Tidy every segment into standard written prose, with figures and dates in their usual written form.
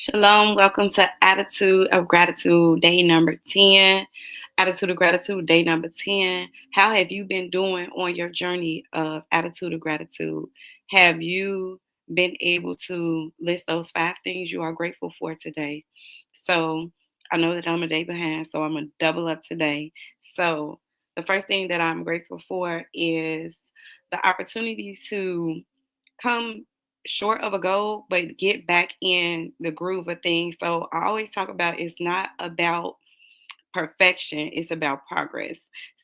Shalom, welcome to Attitude of Gratitude, day number 10. Attitude of Gratitude, day number 10. How have you been doing on your journey of Attitude of Gratitude? Have you been able to list those 5 things you are grateful for today? So, I know that I'm a day behind, so I'm going to double up today. So, the first thing that I'm grateful for is the opportunity to come short of a goal, but get back in the groove of things. So I always talk about it's not about perfection, it's about progress.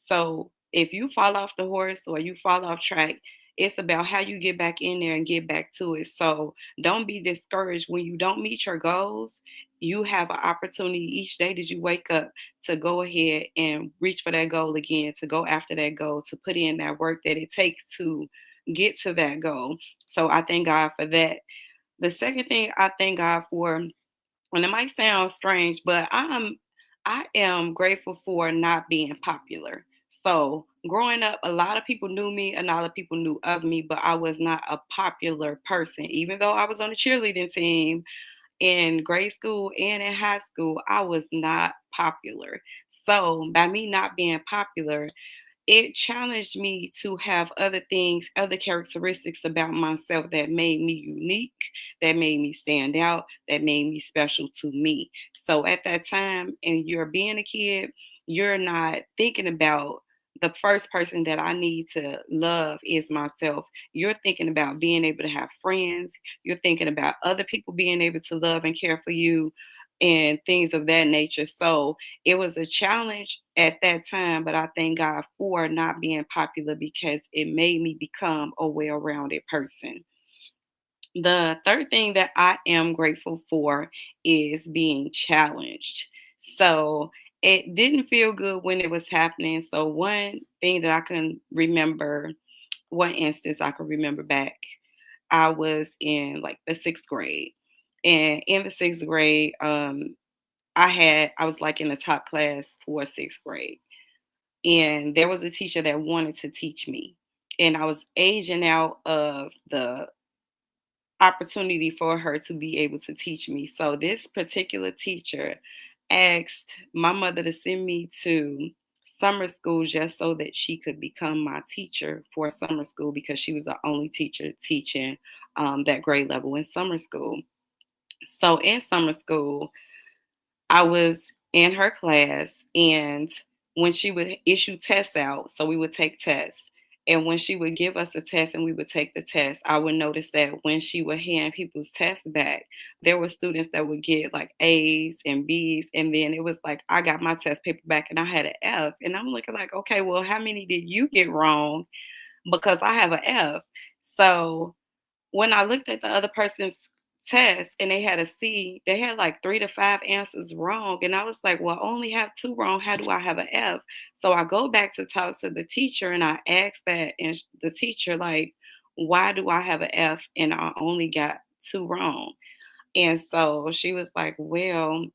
So if you fall off the horse or you fall off track, it's about how you get back in there and get back to it. So don't be discouraged when you don't meet your goals. You have an opportunity each day that you wake up to go ahead and reach for that goal again, to go after that goal, to put in that work that it takes to get to that goal. So I thank God for that. The second thing I thank God for, and it might sound strange, but I am grateful for not being popular. So growing up, a lot of people knew me, a lot of people knew of me, but I was not a popular person. Even though I was on the cheerleading team in grade school and in high school, I was not popular. So by me not being popular, it challenged me to have other things, other characteristics about myself that made me unique, that made me stand out, that made me special to me. So at that time, and you're being a kid, you're not thinking about the first person that I need to love is myself. You're thinking about being able to have friends. You're thinking about other people being able to love and care for you and things of that nature. So it was a challenge at that time, but I thank God for not being popular because it made me become a well rounded person. The third thing that I am grateful for is being challenged. So it didn't feel good when it was happening. So, one thing that I can remember, one instance I can remember back, I was in like the sixth grade. And in the sixth grade, I was like in the top class for sixth grade. And there was a teacher that wanted to teach me. And I was aging out of the opportunity for her to be able to teach me. So this particular teacher asked my mother to send me to summer school just so that she could become my teacher for summer school because she was the only teacher teaching that grade level in summer school. So in summer school, I was in her class, and when she would issue tests out, so we would take tests. And when she would give us a test and we would take the test, I would notice that when she would hand people's tests back, there were students that would get like A's and B's. And then it was like, I got my test paper back and I had an F. And I'm looking like, okay, well, how many did you get wrong? Because I have an F. So when I looked at the other person's test and they had a C, they had like 3 to 5 answers wrong. And I was like, well, I only have two wrong. How do I have an F? So I go back to talk to the teacher and I ask that, and the teacher, like, why do I have an F and I only got two wrong? And so she was like, well,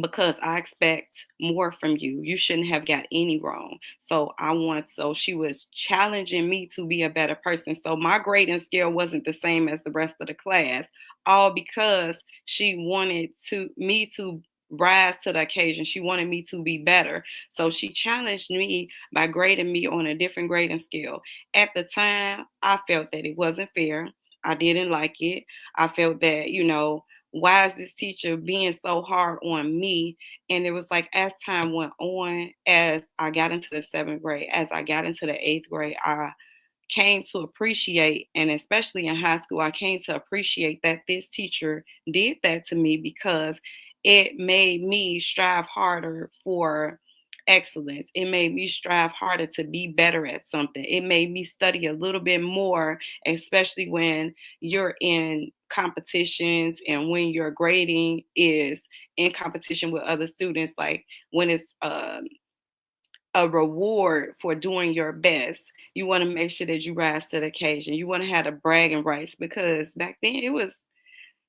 because I expect more from you. You shouldn't have got any wrong. So she was challenging me to be a better person. So my grading scale wasn't the same as the rest of the class, all because she wanted me to rise to the occasion. She wanted me to be better. So she challenged me by grading me on a different grading scale. At the time, I felt that it wasn't fair. I didn't like it. I felt that, why is this teacher being so hard on me? And it was like as time went on, as I got into the seventh grade, as I got into the eighth grade, I came to appreciate, and especially in high school, I came to appreciate that this teacher did that to me because it made me strive harder for excellence. It made me strive harder to be better at something. It made me study a little bit more, especially when you're in competitions and when your grading is in competition with other students, like when it's a reward for doing your best. You want to make sure that you rise to the occasion. You want to have the bragging rights because back then it was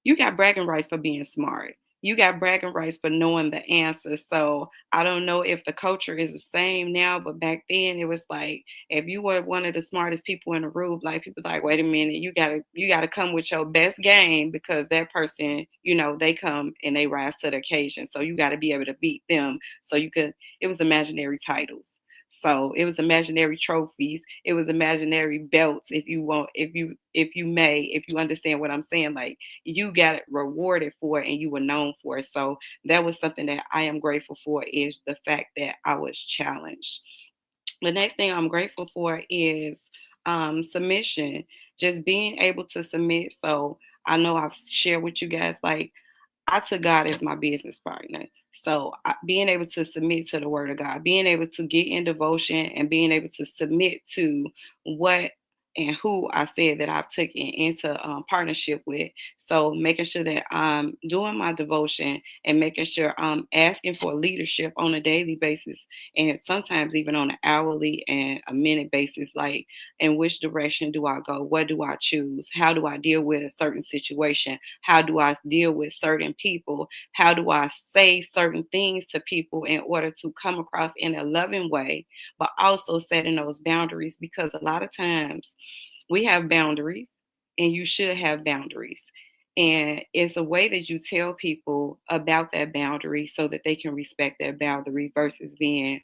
you got bragging rights for being smart. you got bragging rights for knowing the answer. So I don't know if the culture is the same now, but back then it was like if you were one of the smartest people in the room, like people like, wait a minute, you gotta come with your best game because that person, they come and they rise to the occasion. So you gotta be able to beat them. So it was imaginary titles. So it was imaginary trophies. It was imaginary belts. If you understand what I'm saying, like you got rewarded for it and you were known for it. So that was something that I am grateful for is the fact that I was challenged. The next thing I'm grateful for is submission, just being able to submit. So I know I've shared with you guys, like I took God as my business partner. So being able to submit to the word of God, being able to get in devotion and being able to submit to what and who I said that I've taken into partnership with. So making sure that I'm doing my devotion and making sure I'm asking for leadership on a daily basis and sometimes even on an hourly and a minute basis, like in which direction do I go? What do I choose? How do I deal with a certain situation? How do I deal with certain people? How do I say certain things to people in order to come across in a loving way, but also setting those boundaries? Because a lot of times we have boundaries and you should have boundaries. And it's a way that you tell people about that boundary so that they can respect that boundary versus being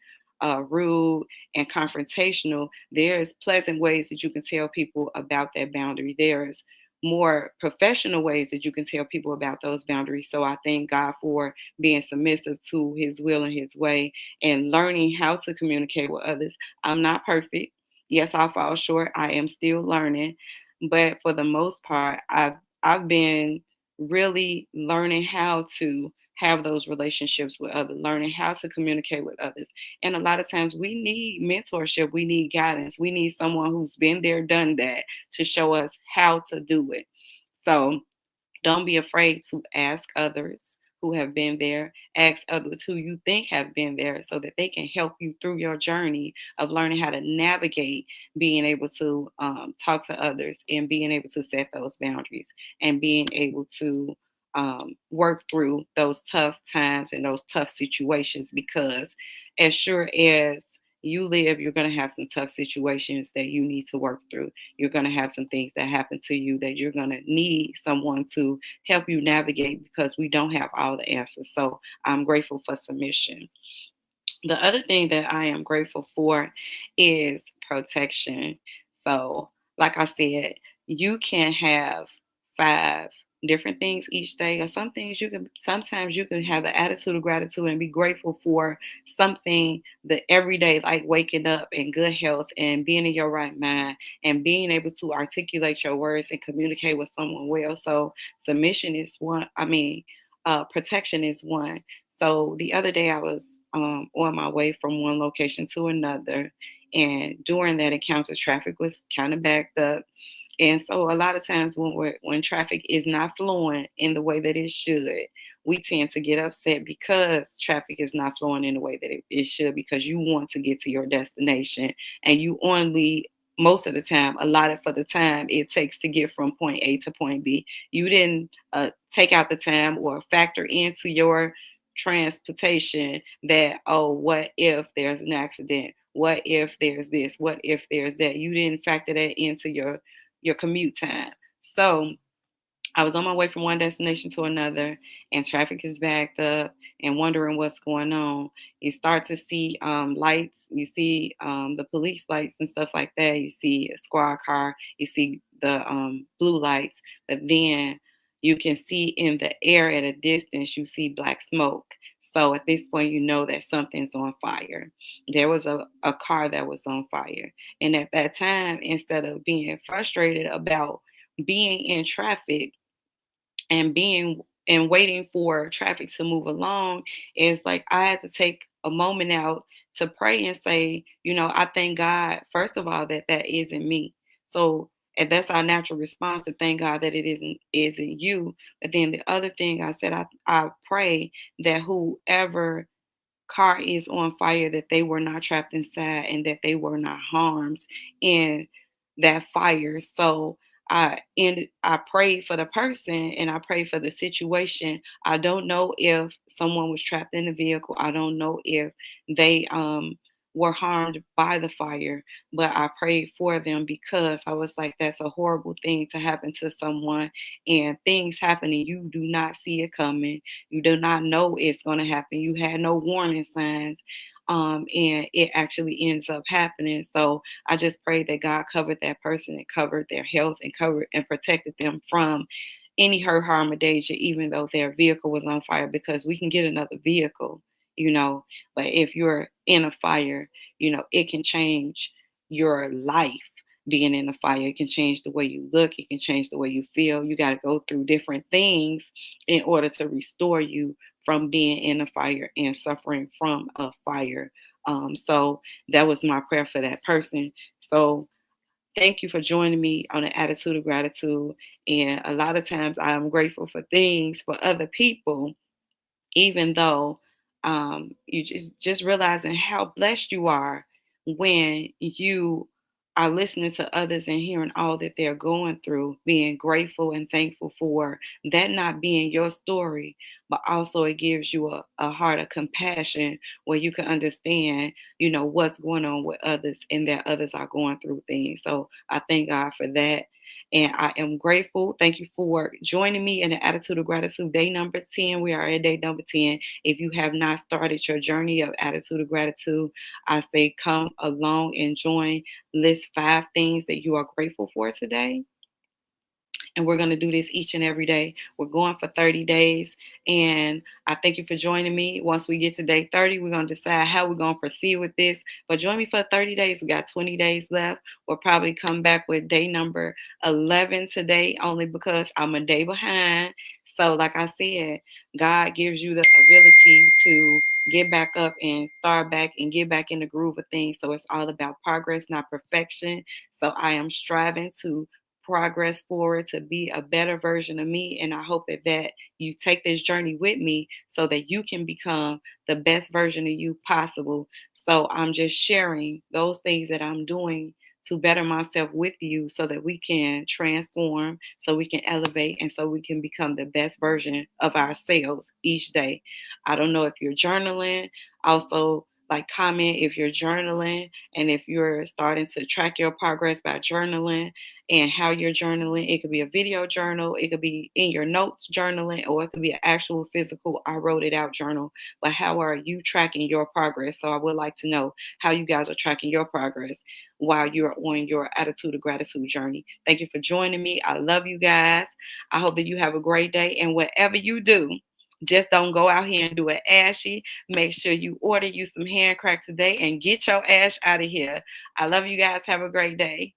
rude and confrontational. There's pleasant ways that you can tell people about that boundary. There's more professional ways that you can tell people about those boundaries. So I thank God for being submissive to his will and his way and learning how to communicate with others. I'm not perfect. Yes, I'll fall short. I am still learning. But for the most part, I've been really learning how to have those relationships with others, learning how to communicate with others. And a lot of times we need mentorship, we need guidance, we need someone who's been there, done that to show us how to do it. So don't be afraid to ask others who have been there, ask others who you think have been there so that they can help you through your journey of learning how to navigate being able to talk to others and being able to set those boundaries and being able to work through those tough times and those tough situations because as sure as you live, you're going to have some tough situations that you need to work through. You're going to have some things that happen to you that you're going to need someone to help you navigate because we don't have all the answers. So I'm grateful for submission. The other thing that I am grateful for is protection. So, like I said, you can have 5 different things each day, or some things sometimes you can have the attitude of gratitude and be grateful for something that every day, like waking up in good health and being in your right mind and being able to articulate your words and communicate with someone well. So, submission is one, protection is one. So, the other day I was on my way from one location to another. And during that encounter, traffic was kind of backed up. And so a lot of times when traffic is not flowing in the way that it should, we tend to get upset because traffic is not flowing in the way that it should because you want to get to your destination and you only most of the time allotted for the time it takes to get from point A to point B. You didn't take out the time or factor into your transportation that, oh, what if there's an accident? What if there's this? What if there's that? You didn't factor that into your commute time. So I was on my way from one destination to another, and traffic is backed up, and wondering what's going on. You start to see lights. You see the police lights and stuff like that. You see a squad car. You see the blue lights, but then you can see in the air at a distance. You see black smoke. So at this point, you know that something's on fire. There was a car that was on fire. And at that time, instead of being frustrated about being in traffic, and being and waiting for traffic to move along is like I had to take a moment out to pray and say, I thank God first of all that that isn't me. So and that's our natural response to thank God that it isn't you. But then the other thing I said, I pray that whoever car is on fire, that they were not trapped inside and that they were not harmed in that fire. So I prayed for the person and I prayed for the situation. I don't know if someone was trapped in the vehicle. I don't know if they were harmed by the fire, but I prayed for them because I was like, that's a horrible thing to happen to someone, and things happen and you do not see it coming. You do not know it's going to happen. You had no warning signs. And it actually ends up happening. So I just pray that God covered that person and covered their health and covered and protected them from any hurt, harm, or danger, even though their vehicle was on fire, because we can get another vehicle, you know. But if you're in a fire, it can change your life. Being in a fire, it can change the way you look, it can change the way you feel. You got to go through different things in order to restore you from being in a fire and suffering from a fire. So that was my prayer for that person. So thank you for joining me on the attitude of gratitude. And a lot of times I am grateful for things for other people, even though you just realizing how blessed you are when you are listening to others and hearing all that they're going through, being grateful and thankful for that not being your story, but also it gives you a heart of compassion where you can understand, what's going on with others and that others are going through things. So I thank God for that. And I am grateful. Thank you for joining me in the Attitude of Gratitude, day number 10. We are at day number 10. If you have not started your journey of Attitude of Gratitude, I say come along and join. List 5 things that you are grateful for today. And we're going to do this each and every day. We're going for 30 days. And I thank you for joining me. Once we get to day 30, we're going to decide how we're going to proceed with this. But join me for 30 days. We got 20 days left. We'll probably come back with day number 11 today, only because I'm a day behind. So, like I said, God gives you the ability to get back up and start back and get back in the groove of things. So, it's all about progress, not perfection. So, I am striving to progress forward to be a better version of me, and I hope that you take this journey with me so that you can become the best version of you possible. So I'm just sharing those things that I'm doing to better myself with you so that we can transform, so we can elevate, and so we can become the best version of ourselves each day. I don't know if you're journaling. Also, like, comment if you're journaling, and if you're starting to track your progress by journaling and how you're journaling. It could be a video journal, it could be in your notes journaling, or it could be an actual physical, I wrote it out journal. But how are you tracking your progress? So I would like to know how you guys are tracking your progress while you're on your Attitude of Gratitude journey. Thank you for joining me. I love you guys. I hope that you have a great day. And whatever you do, just don't go out here and do it ashy. Make sure you order you some hand crack today and get your ash out of here. I love you guys. Have a great day.